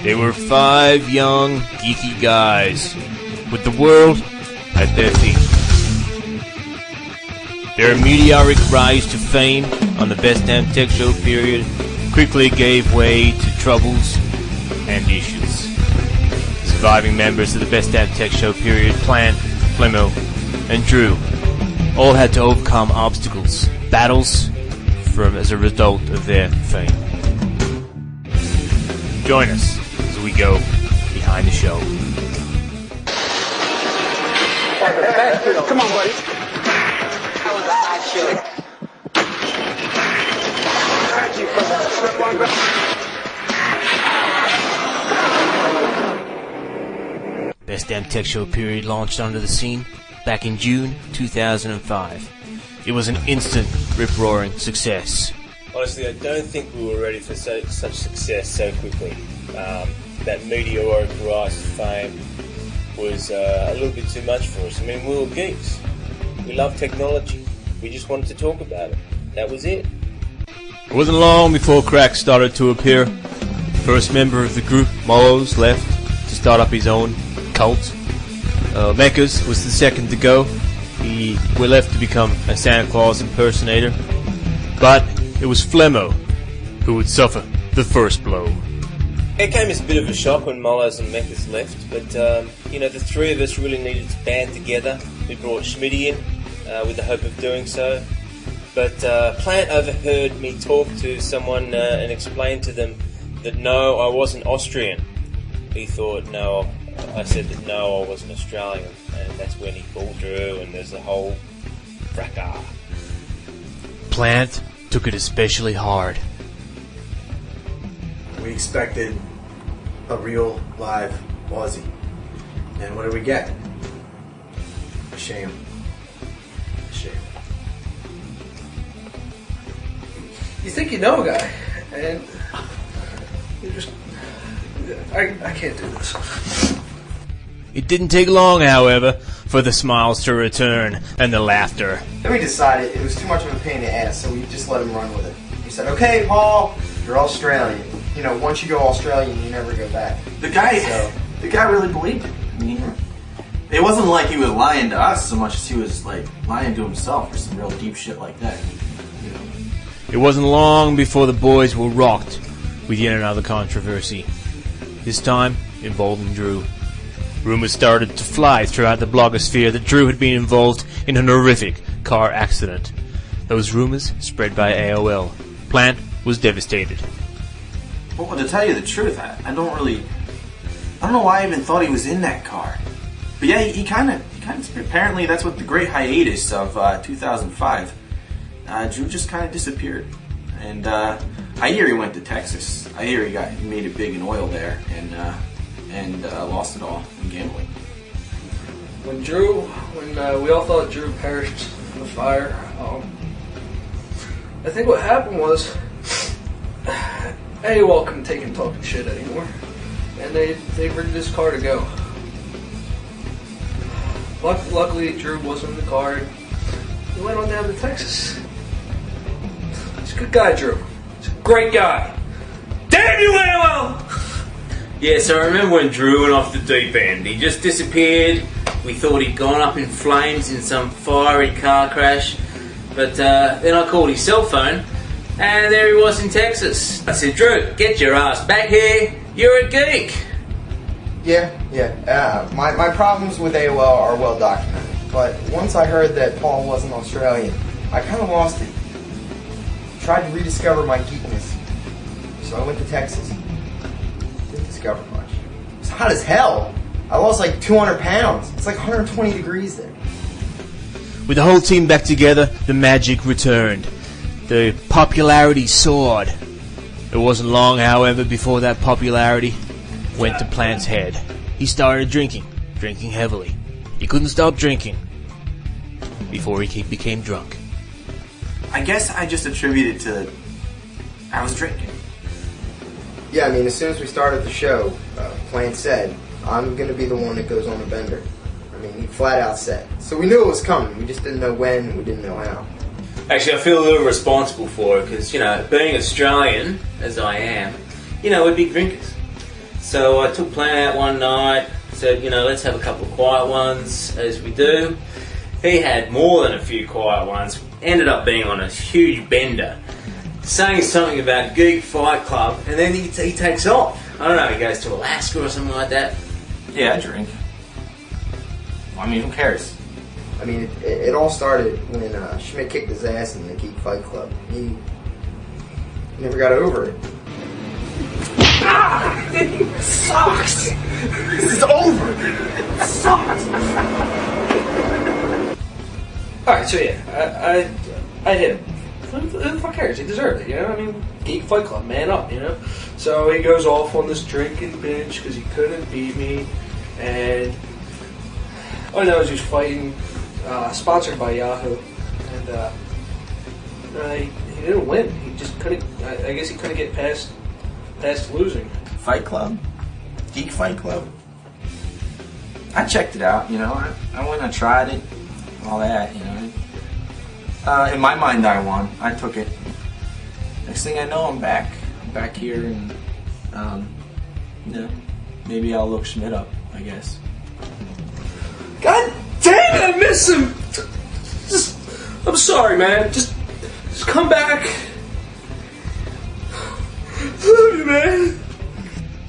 They were 5 young, geeky guys with the world at their feet. Their meteoric rise to fame on the Best Damn Tech Show period quickly gave way to troubles and issues. Surviving members of the Best Damn Tech Show period, Plant, Flemmo, and Drew, all had to overcome obstacles, battles, as a result of their fame. Join us as we go behind the show. Come on, buddy. That was a hot show. Best Damn Tech Show period launched onto the scene back in June 2005. It was an instant, rip-roaring success. Honestly, I don't think we were ready for such success so quickly. That meteoric rise to fame was a little bit too much for us. I mean, we were geeks. We loved technology. We just wanted to talk about it. That was it. It wasn't long before cracks started to appear. The first member of the group, Molos, left to start up his own cult. Mekas was the second to go. He was left to become a Santa Claus impersonator. But it was Flemmo who would suffer the first blow. It came as a bit of a shock when Molos and Mekas left, but the three of us really needed to band together. We brought Schmidt in with the hope of doing so. But Plant overheard me talk to someone and explain to them that no, I wasn't Austrian. He thought I said that no, I wasn't Australian, and that's when he pulled through and there's a whole fracas. Plant took it especially hard. We expected a real live Aussie, and what did we get? A sham. A sham. You think you know a guy, and you just... I can't do this. It didn't take long, however, for the smiles to return and the laughter. Then we decided it was too much of a pain in the ass, so we just let him run with it. He said, "Okay, Paul, you're Australian. You know, once you go Australian, you never go back." The guy really believed it. I mean, it wasn't like he was lying to us so much as he was like lying to himself for some real deep shit like that. You know. It wasn't long before the boys were rocked with yet another controversy. This time involving Drew. Rumors started to fly throughout the blogosphere that Drew had been involved in an horrific car accident. Those rumors spread by AOL. Plant was devastated. Well, to tell you the truth, I don't know why I even thought he was in that car. But yeah, he kind of, apparently that's what the great hiatus of 2005. Drew just kind of disappeared. And I hear he went to Texas. I hear he made it big in oil there and lost it all in gambling. When we all thought Drew perished in the fire, I think what happened was AOL couldn't take him talking shit anymore, and they rigged his car to go. Luckily, Drew wasn't in the car, and he went on down to Texas. He's a good guy, Drew. He's a great guy. Damn you, AOL! Yes, I remember when Drew went off the deep end. He just disappeared. We thought he'd gone up in flames in some fiery car crash. But then I called his cell phone, and there he was in Texas. I said, "Drew, get your ass back here. You're a geek." Yeah. My problems with AOL are well documented. But once I heard that Paul wasn't Australian, I kind of lost it. Tried to rediscover my geekness. So I went to Texas. Didn't discover much. It's hot as hell. I lost like 200 pounds. It's like 120 degrees there. With the whole team back together, the magic returned. The popularity soared. It wasn't long, however, before that popularity went to Plant's head. He started drinking heavily. He couldn't stop drinking before he became drunk. I guess I just attribute it to I was drinking. Yeah, I mean, as soon as we started the show, Plant said, "I'm going to be the one that goes on the bender." I mean, he flat out said. So we knew it was coming. We just didn't know when. We didn't know how. Actually, I feel a little responsible for it because, being Australian, as I am, we're big drinkers. So I took Plan out one night, said, let's have a couple of quiet ones, as we do. He had more than a few quiet ones, ended up being on a huge bender, saying something about Geek Fight Club, and then he takes off. I don't know, he goes to Alaska or something like that. Yeah, I drink. I mean, who cares? I mean, it all started when Schmidt kicked his ass in the Geek Fight Club. He never got over it. It sucks! This is over! It sucks! Alright, so yeah, I hit him. Who the fuck cares? He deserved it, I mean, Geek Fight Club, man up, So he goes off on this drinking binge because he couldn't beat me, and all I know is he was fighting, sponsored by Yahoo, and he didn't win. He just couldn't. I guess he couldn't get past losing. Fight Club? Geek Fight Club? I checked it out, I went and tried it, all that, in my mind I won. I took it. Next thing I know, I'm back here, and maybe I'll look Schmidt up, I guess. God damn it, I miss him! I'm sorry, man. Just come back. Love you, man.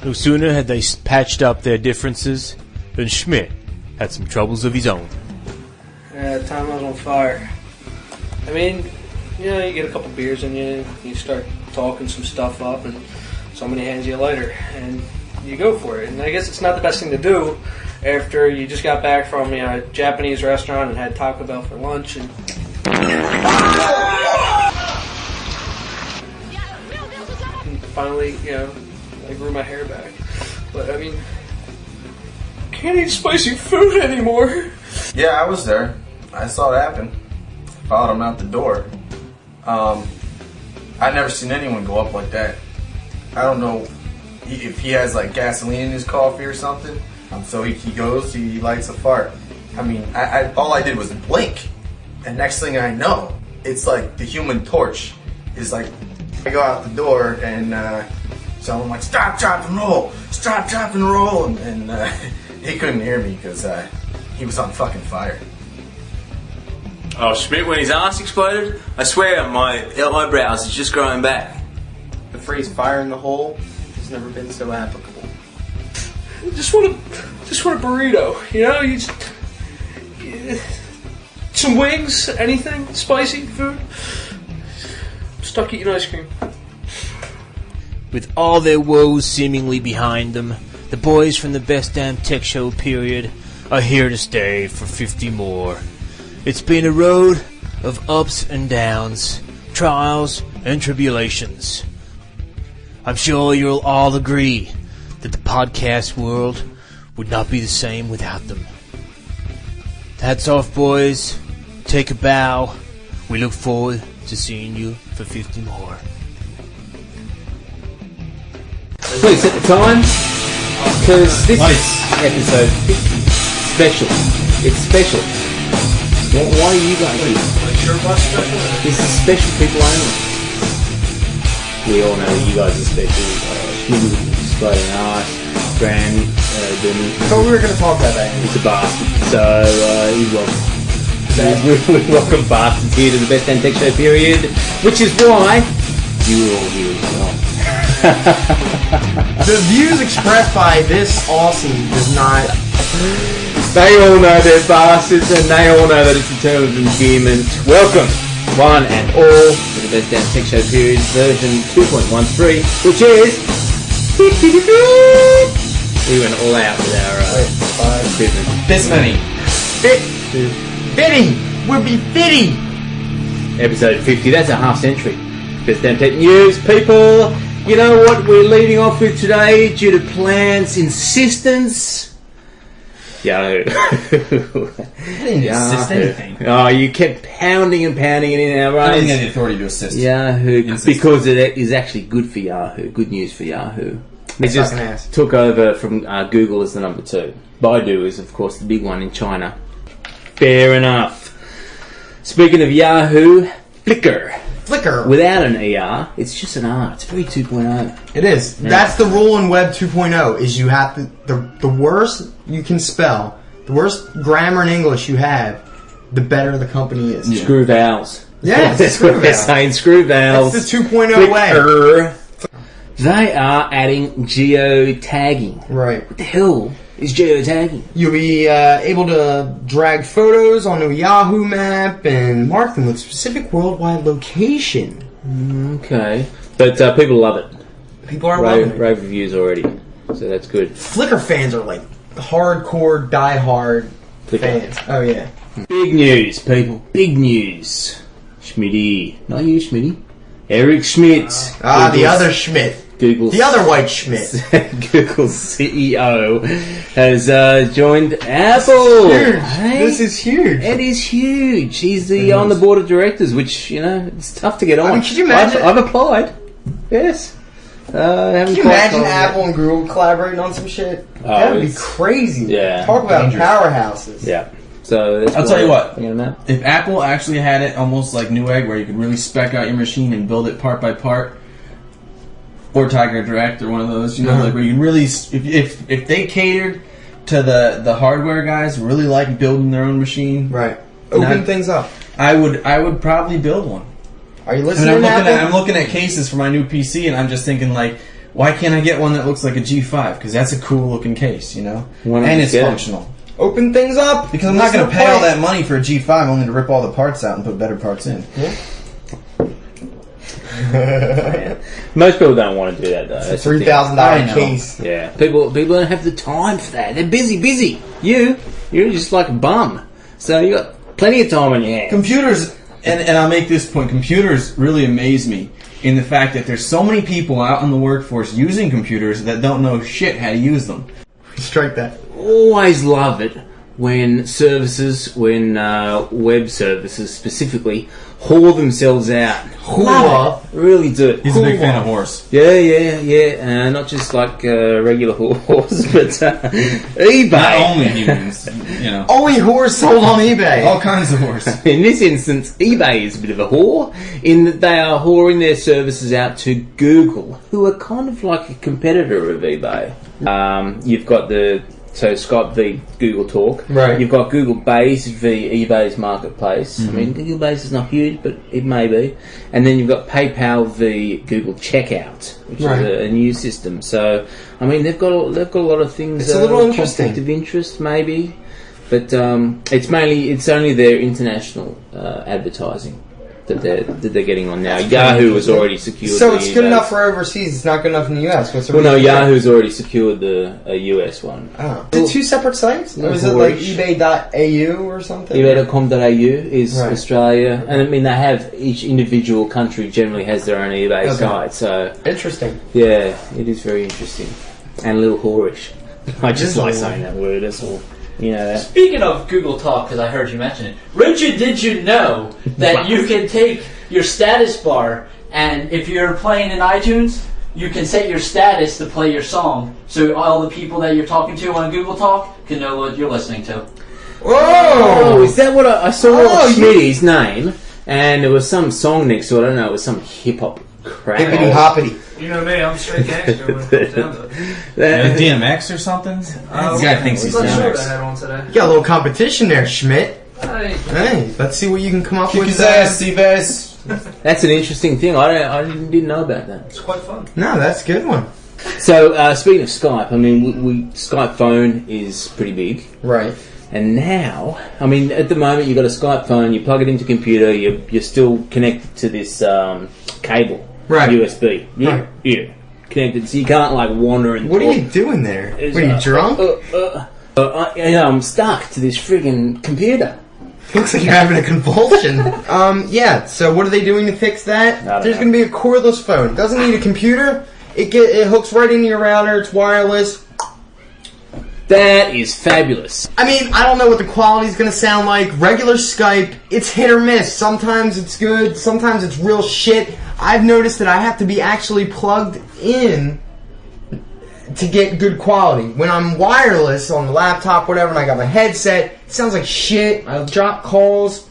No sooner had they patched up their differences than Schmidt had some troubles of his own. Yeah, the time I was on fire. I mean, you get a couple beers in you, you start talking some stuff up, and somebody hands you a lighter, and you go for it. And I guess it's not the best thing to do after you just got back from a Japanese restaurant and had Taco Bell for lunch. And finally, I grew my hair back. But I mean, can't eat spicy food anymore. Yeah, I was there. I saw it happen. Followed him out the door. I've never seen anyone go up like that. I don't know if he has like gasoline in his coffee or something. So he goes, he lights a fart. I mean, all I did was blink. And next thing I know, it's like the Human Torch is like, I go out the door and so I'm like, stop, drop, and roll. Stop, drop, and roll. And he couldn't hear me because he was on fucking fire. Oh, Schmidt, when his ass exploded, I swear my eyebrows is just growing back. The phrase "fire in the hole" has never been so applicable. Just want a burrito, some wings, anything, spicy food. I'm stuck eating ice cream. With all their woes seemingly behind them, the boys from the Best Damn Tech Show period are here to stay for 50 more. It's been a road of ups and downs, trials and tribulations. I'm sure you'll all agree that the podcast world would not be the same without them. Hats off, boys. Take a bow. We look forward to seeing you for 50 more. Please set the time, because this episode 50 special. It's special. Why are you guys here? This is special people only. We all know you guys are special. Schmidt exploding ass, Graham doing. So we were going to talk about that. He's a bastard. So he's welcome. We welcome bastards here to the Best Damn Tech Show period, which is why you're all here as well. The views expressed by this Aussie does not. They all know they're bastards, and they all know that it's a term of endearment. Welcome, one and all, to the Best Damn Tech Show period version 2.13, which is. We went all out with our equipment. This many. Fitting! We'll be fitting! Episode 50, that's a half century. Best Damn Tech News, people. You know what we're leading off with today, due to Plant's insistence? Yahoo. I didn't assist anything. Oh, you kept pounding it in our I eyes. didn't get the authority to assist. Yahoo, because it is actually good for Yahoo. Good news for Yahoo. It just ass. took over from Google as the number 2. Baidu is, of course, the big one in China. Fair enough. Speaking of Yahoo, Flickr. Flickr. without an ER. It's just an R. It's very 2.0. It is. Yeah. That's the rule in Web 2.0. Is you have to the worse you can spell, the worse grammar in English you have, the better the company is. Screw vowels. Yeah, That's what they're saying. Screw vowels. That's the 2.0 way. Flickr. They are adding geotagging. Right. What the hell is geotagging? You'll be able to drag photos onto a Yahoo map and mark them with specific worldwide location. Okay. But people love it. People are loving it. Rave reviews already. So that's good. Flickr fans are like hardcore, die-hard Flickr. fans. Oh, yeah. Big news, people. Big news. Schmitty. Not you, Schmitty. Eric Schmidt. The other Schmidt. Google's The other white Schmidt. Google's CEO has joined Apple. Huge. Hey? This is huge. It is huge. He's on the board of directors, which, it's tough to get on. I mean, could you imagine? I've applied. Yes. Can you imagine Apple and Google collaborating on some shit? That would be crazy. Yeah. Talk about Dangerous. powerhouses. Yeah. So that's I'll tell you what. That. If Apple actually had it almost like Newegg, where you could really spec out your machine and build it part by part, or Tiger Direct, or one of those, like where you can really, if they catered to the hardware guys, really like building their own machine, Right. Open things up. I would probably build one. Are you I mean, listening, Apple? I'm looking at cases for my new PC, and I'm just thinking like, why can't I get one that looks like a G5? Because that's a cool looking case, Why don't and you it's get it? functional. Open things up. Because I'm not going to pay all that money for a G5 only to rip all the parts out and put better parts in. Yeah. Most people don't want to do that, though. That's the thing. $3,000 case. Yeah, people don't have the time for that. They're busy. You're just like a bum. So you got plenty of time on your hands. Computers, and I'll make this point, computers really amaze me in the fact that there's so many people out in the workforce using computers that don't know shit how to use them. Strike that. Always love it when web services specifically, haul themselves out. Love it. Really do it. He's a big fan of horse. Yeah. Not just like regular horse, but eBay. Not only humans, Only horse sold on eBay. all kinds of horse. In this instance, eBay is a bit of a whore in that they are whoring their services out to Google, who are kind of like a competitor of eBay. You've got Skype v Google Talk. Right. You've got Google Base v eBay's marketplace. Mm-hmm. I mean, Google Base is not huge, but it may be. And then you've got PayPal v Google Checkout, which Right. is a new system. So, I mean, they've got a lot of things. It's a little interesting. Conflict of interest, maybe, but it's only their international advertising that they're getting on now. Yahoo has already secured. So it's good enough for overseas. It's not good enough in the US. What's the Well, no, reason? Yahoo's already secured a US one. Oh. Is it two separate sites? Or is it like eBay.au or something? eBay.com.au is Right. Australia, and I mean they have each individual country generally has their own eBay site. So Interesting. yeah, it is very interesting and a little whorish. I just like saying that word. That's all. That. Speaking of Google Talk, because I heard you mention it, Richard, did you know that you can take your status bar and if you're playing in iTunes, you can set your status to play your song, so all the people that you're talking to on Google Talk can know what you're listening to. Oh, is that what I saw? Schmitty's name, and there was some song next to it. I don't know. It was some hip hop crap. Hippity hoppity. You know me, I'm straight gangster when it comes down to it. DMX or something? This guy thinks he's What shirt I DMX. had on today? You got a little competition there, Schmidt. Hey, Hey, let's see what you can come up Kick with. his ass, Seabass. That's an interesting thing. I didn't know about that. it's quite fun. No, that's a good one. So speaking of Skype, I mean, Skype phone is pretty big. Right. And now, I mean, at the moment you've got a Skype phone, you plug it into a computer, you're still connected to this cable, Right. USB. Yeah, Right. yeah, connected, so you can't like wander and What are talk. you doing there? It's, What, are you drunk? I'm stuck to this friggin' computer. Looks like you're having a convulsion. Yeah, so what are they doing to fix that? don't There's know. going to be a cordless phone. It doesn't need a computer. It hooks right into your router. It's wireless. That is fabulous. I mean, I don't know what the quality's going to sound like. Regular Skype, it's hit or miss. Sometimes it's good. Sometimes it's real shit. I've noticed that I have to be actually plugged in to get good quality. When I'm wireless on the laptop, whatever, and I got my headset, it sounds like shit. I'll drop calls.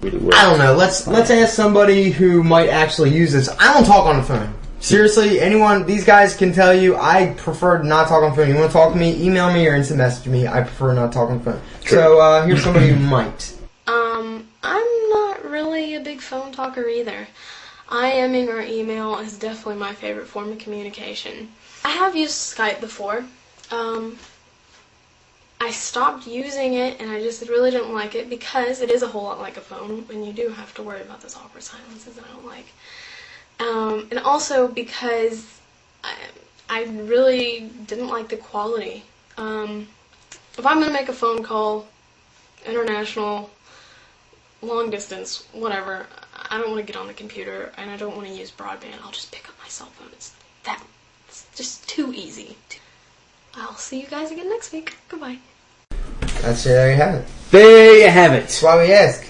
really works. I don't know. Let's ask somebody who might actually use this. I don't talk on the phone. Seriously, anyone, these guys can tell you I prefer to not talk on the phone. You want to talk to me, email me or instant message me. I prefer not to talk on the phone. True. So here's somebody who might. I'm not really a big phone talker either. IMing or email is definitely my favorite form of communication. I have used Skype before. I stopped using it and I just really didn't like it because it is a whole lot like a phone and you do have to worry about those awkward silences that I don't like. And also because I really didn't like the quality. If I'm going to make a phone call, international, long distance, whatever, I don't want to get on the computer and I don't want to use broadband. I'll just pick up my cell phone. It's just too easy. I'll see you guys again next week. Goodbye. That's it. There you have it. There you have it. That's why we ask.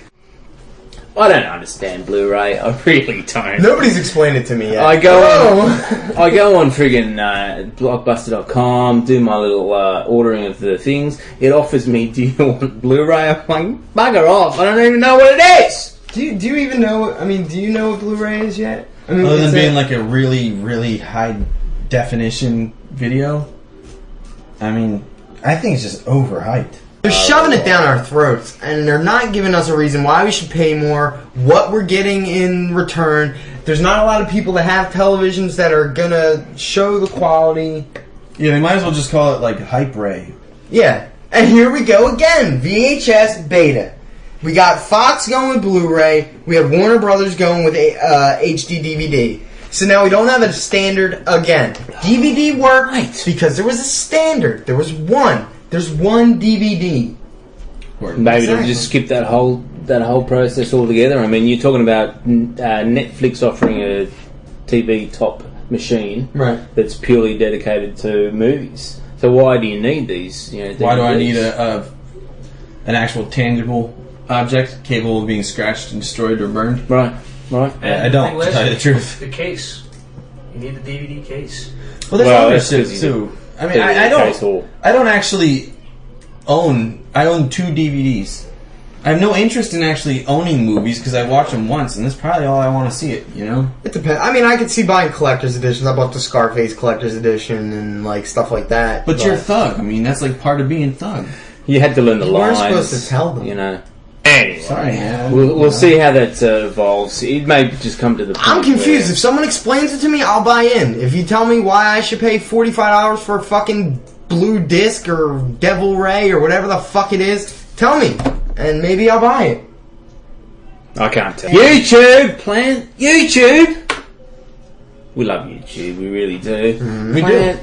I don't understand Blu-ray. I really don't. Nobody's explained it to me yet. I go on friggin' Blockbuster.com, do my little ordering of the things. It offers me, do you want Blu-ray? I'm like, bugger off. I don't even know what it is. Do you even know? I mean, do you know what Blu-ray is yet? I mean, other than being like a really, really high definition video. I mean, I think it's just overhyped. They're shoving it down our throats, and they're not giving us a reason why we should pay more, what we're getting in return. There's not a lot of people that have televisions that are gonna show the quality. Yeah, they might as well just call it like Hype Ray. Yeah, and here we go again, VHS beta. We got Fox going with Blu-ray, we have Warner Brothers going with HD DVD. So now we don't have a standard again. DVD worked because there was a standard. There was one. There's one DVD. Maybe they'll just skip that whole process altogether. I mean, you're talking about Netflix offering a TV top machine that's purely dedicated to movies. So why do you need these? You know, why do I need an actual tangible object capable of being scratched and destroyed or burned? Right. I don't. To tell you the truth. The case. You need the DVD case. Well, there's other shit too. I mean, I don't actually own. I own 2 DVDs. I have no interest in actually owning movies because I watch them once, and that's probably all I want to see it. You know. It depends. I mean, I could see buying collector's editions. I bought the Scarface collector's edition and like stuff like that. But you're a thug. I mean, that's like part of being thug. You had to learn the lines. You weren't supposed to tell them. You know. Anyway, sorry, man. We'll see how that evolves. It may just come to the point. I'm confused. If someone explains it to me, I'll buy in. If you tell me why I should pay $45 for a fucking blue disc or Devil Ray or whatever the fuck it is, tell me, and maybe I'll buy it. I can't tell. YouTube. We love YouTube. We really do. Mm-hmm. We do.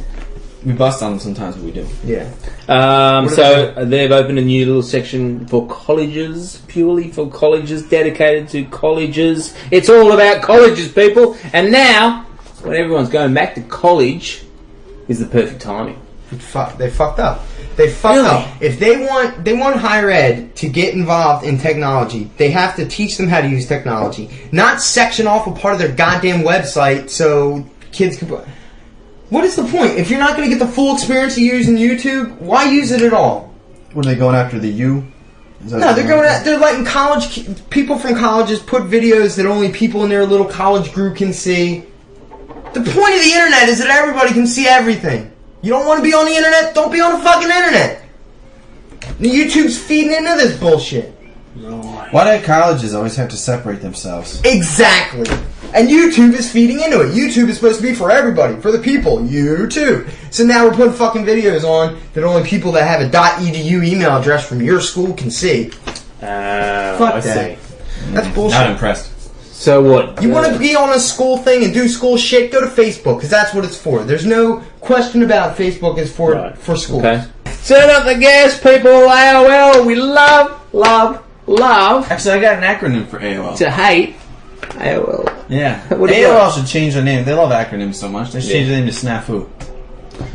We bust on them sometimes, but we do. Yeah. So they've opened a new little section for colleges, purely for colleges, dedicated to colleges. It's all about colleges, people. And now, when everyone's going back to college, is the perfect timing. They fucked up. They fucked up. If they want higher ed to get involved in technology, they have to teach them how to use technology, not section off a part of their goddamn website so kids can. What is the point? If you're not going to get the full experience of using YouTube, why use it at all? What, are they going after the U? No, they're letting people from colleges put videos that only people in their little college group can see. The point of the internet is that everybody can see everything. You don't want to be on the internet? Don't be on the fucking internet. YouTube's feeding into this bullshit. Why do colleges always have to separate themselves? Exactly. And YouTube is feeding into it. YouTube is supposed to be for everybody, for the people. You too. So now we're putting fucking videos on that only people that have a .edu email address from your school can see. Fuck I that. see. That's bullshit. Not impressed. So what? You want to be on a school thing and do school shit? Go to Facebook, because that's what it's for. There's no question about Facebook is for schools. Okay. Turn up the gas, people. AOL. We love. Actually, I got an acronym for AOL. To hate. AOL. Yeah. What do you AOL got? should change their name. They love acronyms so much. They should change their name to Snafu.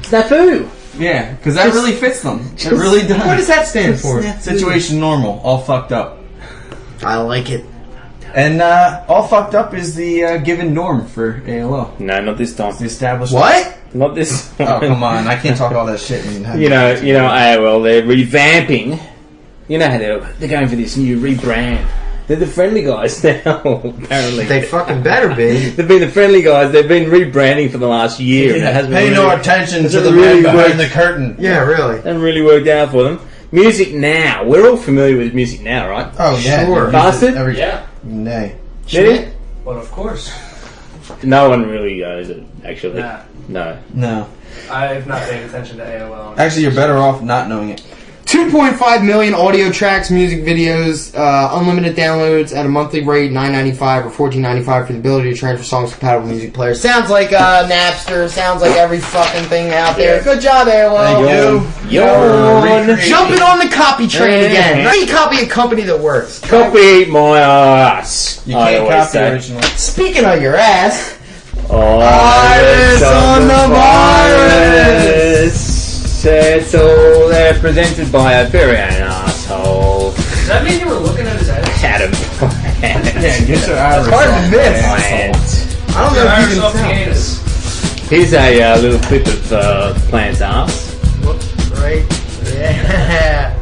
Snafu. Yeah, because that really fits them. It really does. What does that stand for? Situation normal. All fucked up. I like it. And all fucked up is the given norm for AOL. No, not this time. It's the established. What? Not this time. Oh, come on. I can't talk all that shit. And You know, AOL, they're revamping. You know how they're going for this new rebrand. They're the friendly guys now, apparently. They fucking better be. They've been the friendly guys. They've been rebranding for the last year. Yeah, It hasn't pay really, no attention to the really man behind worked. the curtain. Yeah, really. Hasn't really worked out for them. Music Now. We're all familiar with Music Now, right? Oh, yeah. Sure. Bastard? Yeah. Nay. Schmidt? But of course. No one really goes it, actually. Nah. No. No. I've not paid attention to AOL. Actually, you're better off not knowing it. 2.5 million audio tracks, music videos, unlimited downloads at a monthly rate, $9.95 or $14.95 for the ability to transfer songs to compatible music players. Sounds like Napster. Sounds like every fucking thing out there. Good job, AOL. Yawn. Jumping on the copy train again. How do you copy a company that works? Copy my ass. You I can't always copy say. original. Speaking of your ass, Iris on the virus. It's all there presented by a very asshole. Does that mean you were looking at his ass? Adam Plant. Yeah, get your Iris hard to off. miss. Plant. I don't know if you Off the can anus. Here's a little clip of Plant's ass. tell. Right? Yeah.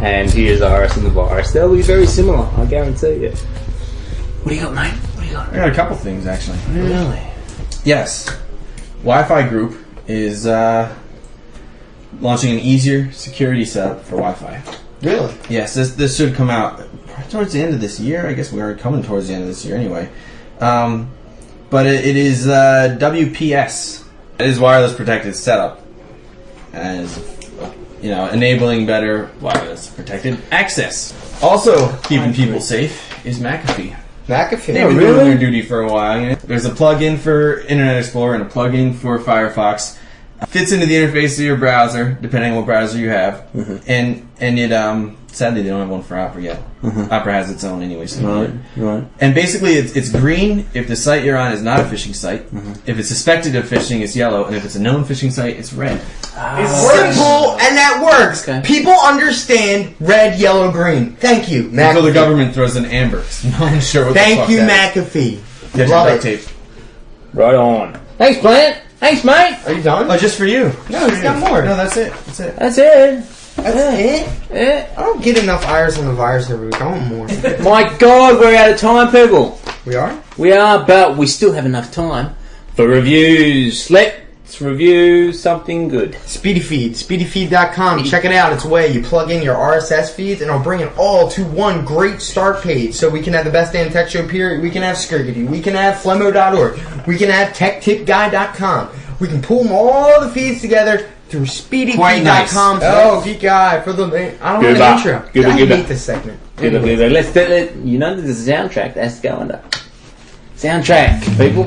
And here's Iris and the virus. They'll be very similar, I guarantee you. What do you got, mate? What do you got? I got a couple things, actually. Really? Yes. Wi-Fi Group is launching an easier security setup for Wi-Fi. Really? Yes, this should come out towards the end of this year. I guess we are coming towards the end of this year anyway. But it is WPS. It is wireless protected setup. As enabling better wireless protected access. Also keeping people safe is McAfee. McAfee. They've been doing their duty for a while. There's a plug-in for Internet Explorer and a plug-in for Firefox. Fits into the interface of your browser, depending on what browser you have. And it sadly they don't have one for Opera yet. Opera has its own anyway. So Right. And basically it's green if the site you're on is not a phishing site. If it's suspected of phishing, it's yellow, and if it's a known phishing site, it's red. Simple, and that works. Okay. People understand red, yellow, green. Thank you, Until the McAfee. government throws an amber. No one's sure what the Thank fuck you, that McAfee. is. Get your Love duct it. tape. Right on. Thanks, Plant. Thanks, mate. Are you done? Oh, just for you. No, he's got more. No, that's it. That's it. That's it. That's it? Yeah. I don't get enough Iris on the virus every week. I want more. My God, we're out of time, people. We are? We are, but we still have enough time for reviews. Let's review something good. SpeedyFeed. SpeedyFeed.com. Check it out. It's a way you plug in your RSS feeds and it'll bring it all to one great start page. So we can have the Best Damn Tech Show period. We can have Skirgity. We can have Flemmo.org. We can have TechTipGuy.com. We can pull them all the feeds together through Quite nice. SpeedyFeed.com. Oh, Geek Guy for the... I don't Good have an luck. intro. Good I luck, good hate luck. this segment. Let's there's a soundtrack that has to go under. Soundtrack, people.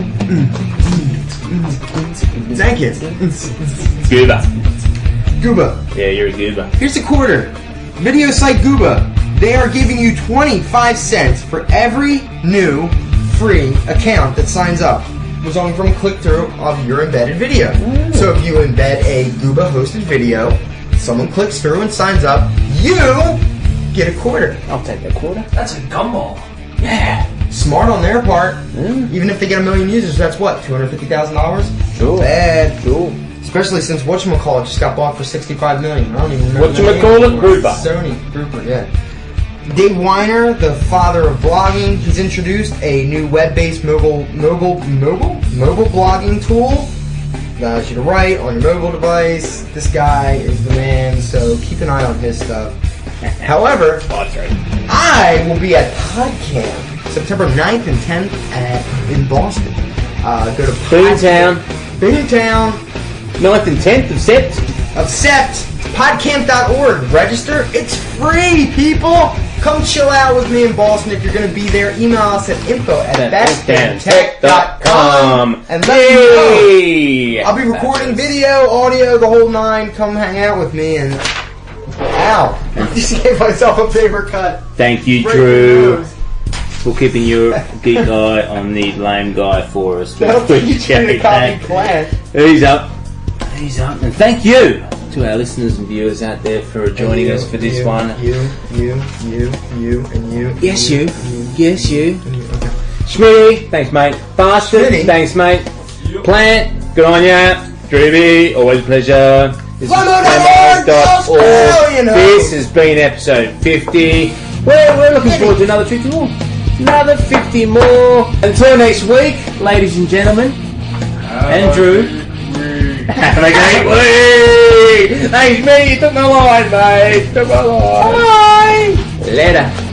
Thank you. Goober. Gooba. Yeah, you're a goober. Here's a quarter. Video site Gooba. They are giving you 25 cents for every new free account that signs up, resulting from click-through of your embedded video. So if you embed a Gooba hosted video, someone clicks through and signs up, you get a quarter. I'll take that quarter. That's a gumball. Yeah. Smart on their part. Even if they get 1 million users, that's what, $250,000? Sure. Bad. Sure. Especially since whatchamacallit just got bought for $65 million. I don't even remember. Whatchamacallit? Grouper. Sony. Grouper, yeah. Dave Weiner, the father of blogging, he's introduced a new web-based mobile blogging tool. Allows you to write on your mobile device. This guy is the man, so keep an eye on his stuff. However, I will be at PodCamp September 9th and 10th in Boston. Go to Boomtown. 9th and 10th of Sept. Podcamp.org. Register. It's free, people. Come chill out with me in Boston if you're going to be there. Email us at info@bestdamntech.com and let me know. I'll be recording video, audio, the whole nine. Come hang out with me and... Ow. I just gave myself a paper cut. Thank you, Break Drew, your nose. for keeping your geek eye on the lame guy for us. That'll take you to the copy plan. He's up. He's up. And thank you to our listeners and viewers out there for joining us for this one. You, and you. Yes, you. Yes, you. Okay. Schmitty, thanks, mate. Bastard, Schmitty. thanks, mate. Plant, good on ya. Drewby, always a pleasure. This is Flemmo.org. Flemmo.org. You know. This has been episode 50 We're looking forward to another 50 more. Another 50 more. Until next week, ladies and gentlemen. And Drew. Have a great week. Thanks, me. You took my line, mate. Took my line. Bye. Later.